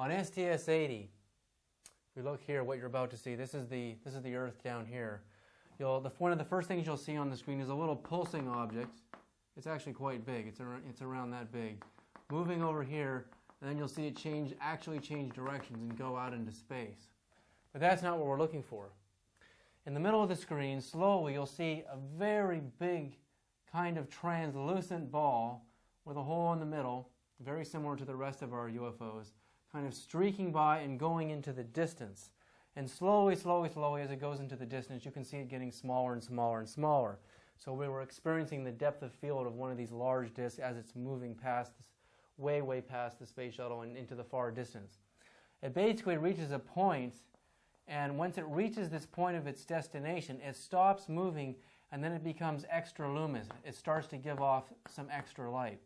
On STS-80, if we look here, what you're about to see, this is the Earth down here. One of the first things you'll see on the screen is a little pulsing object. It's actually quite big. It's around that big. Moving over here, and then you'll see it actually change directions and go out into space. But that's not what we're looking for. In the middle of the screen, slowly, you'll see a very big kind of translucent ball with a hole in the middle, very similar to the rest of our UFOs, kind of streaking by and going into the distance. And slowly, slowly, slowly, as it goes into the distance, you can see it getting smaller and smaller and smaller. So we were experiencing the depth of field of one of these large disks as it's moving past this, way, way past the space shuttle and into the far distance. It basically reaches a point, and once it reaches this point of its destination, it stops moving, and then it becomes extra luminous. It starts to give off some extra light.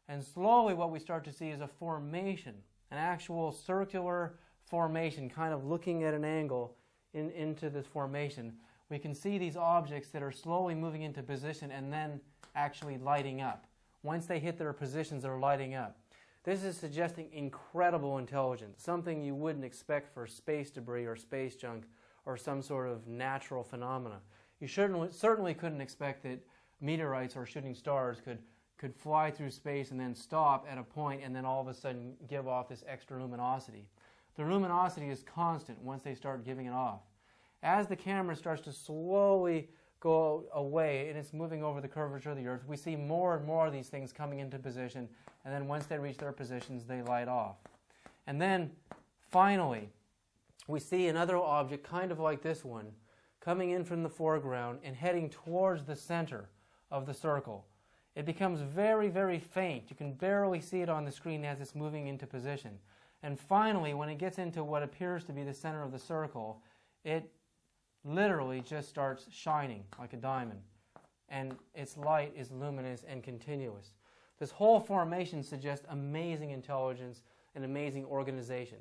And slowly what we start to see is a formation, an actual circular formation, kind of looking at an angle into this formation. We can see these objects that are slowly moving into position and then actually lighting up. Once they hit their positions, they're lighting up. This is suggesting incredible intelligence, something you wouldn't expect for space debris or space junk or some sort of natural phenomena. You certainly couldn't expect that meteorites or shooting stars could fly through space and then stop at a point and then all of a sudden give off this extra luminosity. The luminosity is constant once they start giving it off. As the camera starts to slowly go away and it's moving over the curvature of the Earth, we see more and more of these things coming into position, and then once they reach their positions, they light off. And then, finally, we see another object, kind of like this one, coming in from the foreground and heading towards the center of the circle. It becomes very, very faint. You can barely see it on the screen as it's moving into position. And finally, when it gets into what appears to be the center of the circle, it literally just starts shining like a diamond. And its light is luminous and continuous. This whole formation suggests amazing intelligence and amazing organization.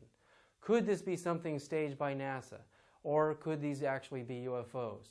Could this be something staged by NASA? Or could these actually be UFOs?